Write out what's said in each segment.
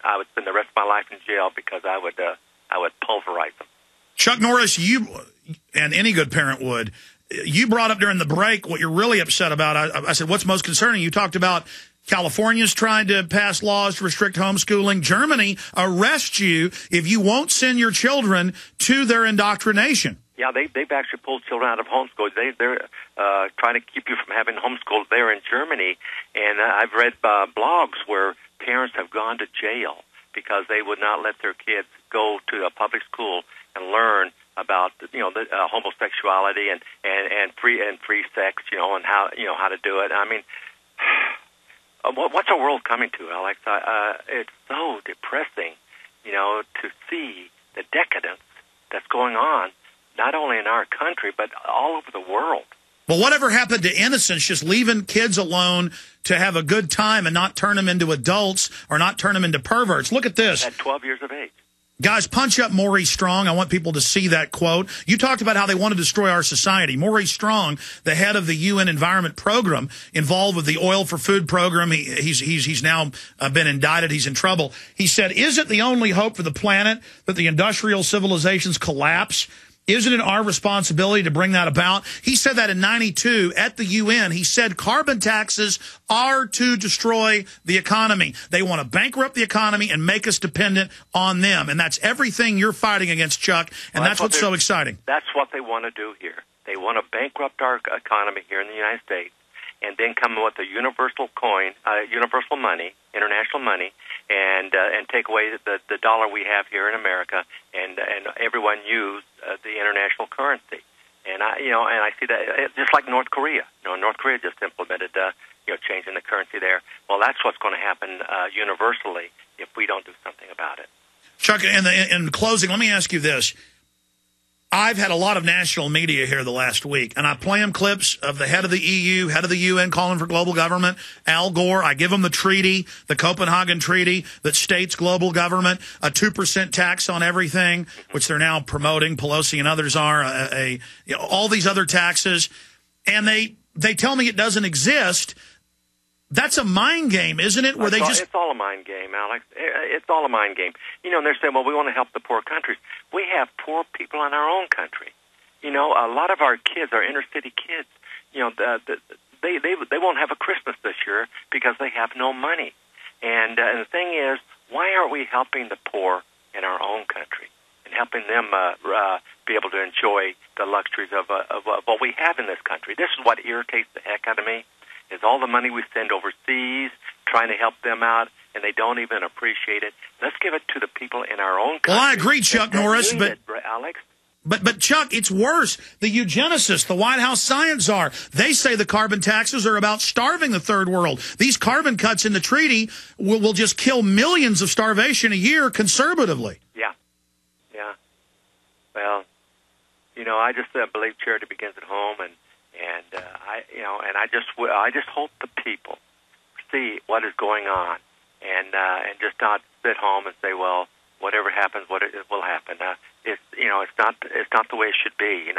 I would spend the rest of my life in jail because I would pulverize them. Chuck Norris, you and any good parent would. You brought up during the break what you're really upset about. I said, what's most concerning? You talked about California's trying to pass laws to restrict homeschooling. Germany arrests you if you won't send your children to their indoctrination. Yeah, they've actually pulled children out of homeschool. They're trying to keep you from having homeschool there in Germany. And I've read blogs where parents have gone to jail because they would not let their kids go to a public school and learn about the homosexuality and free sex, and how to do it. I mean, what's our world coming to, Alex? It's so depressing, to see the decadence that's going on, not only in our country but all over the world. Well, whatever happened to innocence, just leaving kids alone to have a good time and not turn them into adults or not turn them into perverts? Look at this. At 12 years of age. Guys, punch up Maurice Strong. I want people to see that quote. You talked about how they want to destroy our society. Maurice Strong, the head of the UN Environment Program, involved with the Oil for Food program. He's now been indicted. He's in trouble. He said, "Is it the only hope for the planet that the industrial civilizations collapse? Isn't it our responsibility to bring that about?" He said that in '92 at the UN. He said carbon taxes are to destroy the economy. They want to bankrupt the economy and make us dependent on them. And that's everything you're fighting against, Chuck, and that's what's so exciting. That's what they want to do here. They want to bankrupt our economy here in the United States and then come with a universal coin, universal money, international money, and take away the dollar we have here in America, and everyone use the international currency. And I see that just like North Korea. North Korea just implemented changing the currency there. Well, that's what's going to happen universally if we don't do something about it. Chuck, in closing, let me ask you this. I've had a lot of national media here the last week, and I play them clips of the head of the EU, head of the UN calling for global government, Al Gore. I give them the treaty, the Copenhagen Treaty that states global government, a 2% tax on everything, which they're now promoting, Pelosi and others are, all these other taxes, and they tell me it doesn't exist. That's a mind game, isn't it? It's all a mind game, Alex. It's all a mind game. And they're saying, well, we want to help the poor countries. We have poor people in our own country. A lot of our kids, our inner city kids, they won't have a Christmas this year because they have no money. And the thing is, why aren't we helping the poor in our own country and helping them be able to enjoy the luxuries of what we have in this country? This is what irritates the heck out of me. Is all the money we send overseas, trying to help them out, and they don't even appreciate it. Let's give it to the people in our own country. Well, I agree, Chuck Norris, but Alex. But Chuck, it's worse. The eugenicists, the White House science czar, they say the carbon taxes are about starving the third world. These carbon cuts in the treaty will just kill millions of starvation a year conservatively. Yeah. Well, I just believe charity begins at home, and I just hope the people see what is going on, and just not sit home and say, well, whatever happens, it will happen. It's not the way it should be, and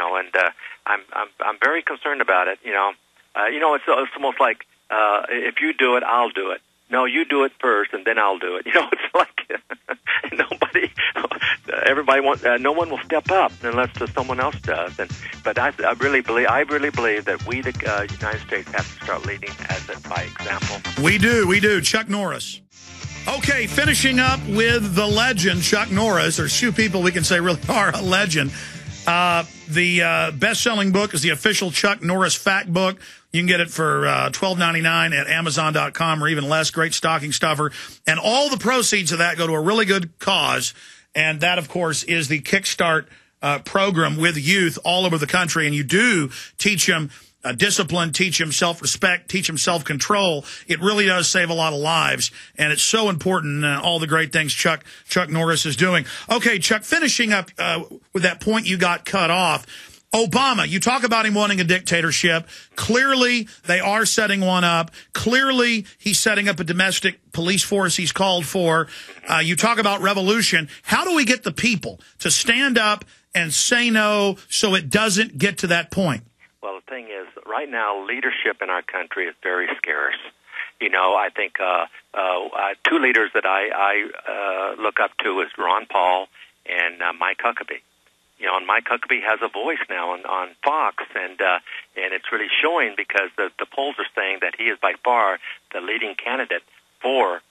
I'm very concerned about it. It's almost like if you do it, I'll do it. No, you do it first, and then I'll do it. It's like no one will step up unless someone else does. But I really believe that we, the United States, have to start leading by example. We do. Chuck Norris. Okay, finishing up with the legend, Chuck Norris. There's few people we can say really are a legend. The best-selling book is the official Chuck Norris Fact Book. You can get it for $12.99 at Amazon.com or even less. Great stocking stuffer. And all the proceeds of that go to a really good cause. And that, of course, is the Kickstart program with youth all over the country. And you do teach them discipline, teach them self-respect, teach them self-control. It really does save a lot of lives. And it's so important, all the great things Chuck Norris is doing. Okay, Chuck, finishing up with that point you got cut off. Obama, you talk about him wanting a dictatorship. Clearly, they are setting one up. Clearly, he's setting up a domestic police force he's called for. You talk about revolution. How do we get the people to stand up and say no so it doesn't get to that point? Well, the thing is, right now, leadership in our country is very scarce. I think two leaders that I look up to is Ron Paul and Mike Huckabee. And Mike Huckabee has a voice now on Fox, and it's really showing because the polls are saying that he is by far the leading candidate for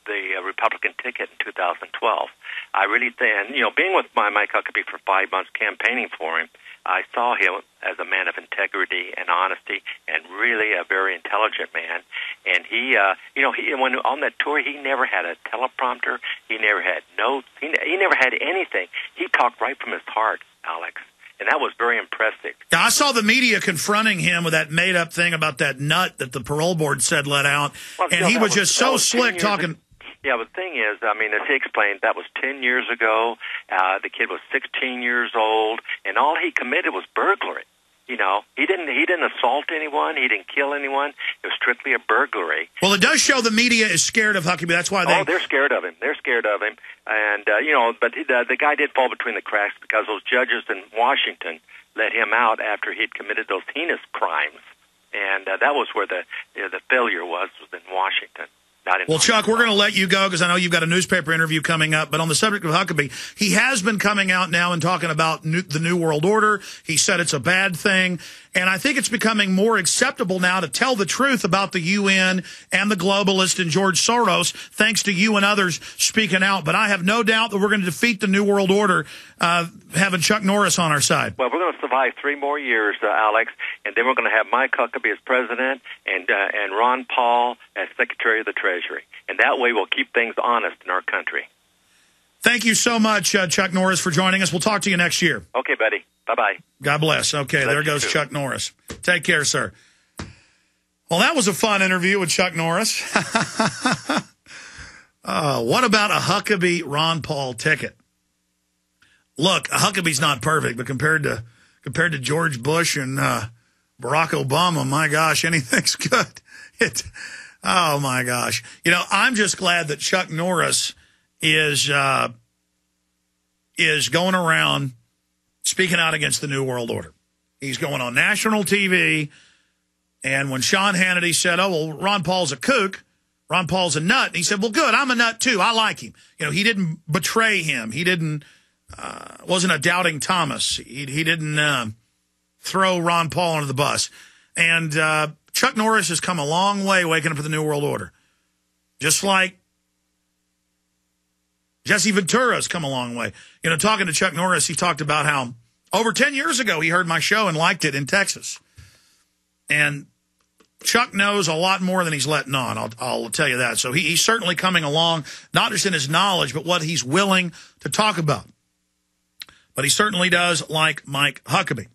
the Republican ticket in 2012. I really think, being with Mike Huckabee for 5 months campaigning for him, I saw him as a man of integrity and honesty, and really a very intelligent man. And he when on that tour, he never had a teleprompter. He never had notes. He never had anything. He talked right from his heart, Alex. And that was very impressive. Yeah, I saw the media confronting him with that made-up thing about that nut that the parole board said let out. Well, and he was just so slick talking. Yeah, but the thing is, as he explained, that was 10 years ago. The kid was 16 years old, and all he committed was burglary. He didn't assault anyone. He didn't kill anyone. It was strictly a burglary. Well, it does show the media is scared of Huckabee. That's why they're scared of him. They're scared of him. And, but the guy did fall between the cracks because those judges in Washington let him out after he'd committed those heinous crimes. And that was where the failure was in Washington. Well, Chuck, we're going to let you go because I know you've got a newspaper interview coming up. But on the subject of Huckabee, he has been coming out now and talking about the New World Order. He said it's a bad thing. And I think it's becoming more acceptable now to tell the truth about the UN and the globalists and George Soros, thanks to you and others speaking out. But I have no doubt that we're going to defeat the New World Order having Chuck Norris on our side. Well, we're going to survive 3 more years, Alex, and then we're going to have Mike Huckabee as president and Ron Paul as Secretary of the Treasury. And that way we'll keep things honest in our country. Thank you so much, Chuck Norris, for joining us. We'll talk to you next year. Okay, buddy. Bye-bye. God bless. Okay, there goes Chuck Norris. Take care, sir. Well, that was a fun interview with Chuck Norris. What about a Huckabee-Ron Paul ticket? Look, Huckabee's not perfect, but compared to George Bush and Barack Obama, my gosh, anything's good. Oh, my gosh. I'm just glad that Chuck Norris is going around speaking out against the New World Order. He's going on national TV, and when Sean Hannity said, oh, well, Ron Paul's a kook, Ron Paul's a nut, and he said, well, good, I'm a nut too, I like him. He didn't betray him. He didn't, wasn't a doubting Thomas. He didn't throw Ron Paul under the bus. And Chuck Norris has come a long way waking up to the New World Order. Just like Jesse Ventura's come a long way. Talking to Chuck Norris, he talked about how over 10 years ago he heard my show and liked it in Texas. And Chuck knows a lot more than he's letting on, I'll tell you that. So he's certainly coming along, not just in his knowledge, but what he's willing to talk about. But he certainly does like Mike Huckabee.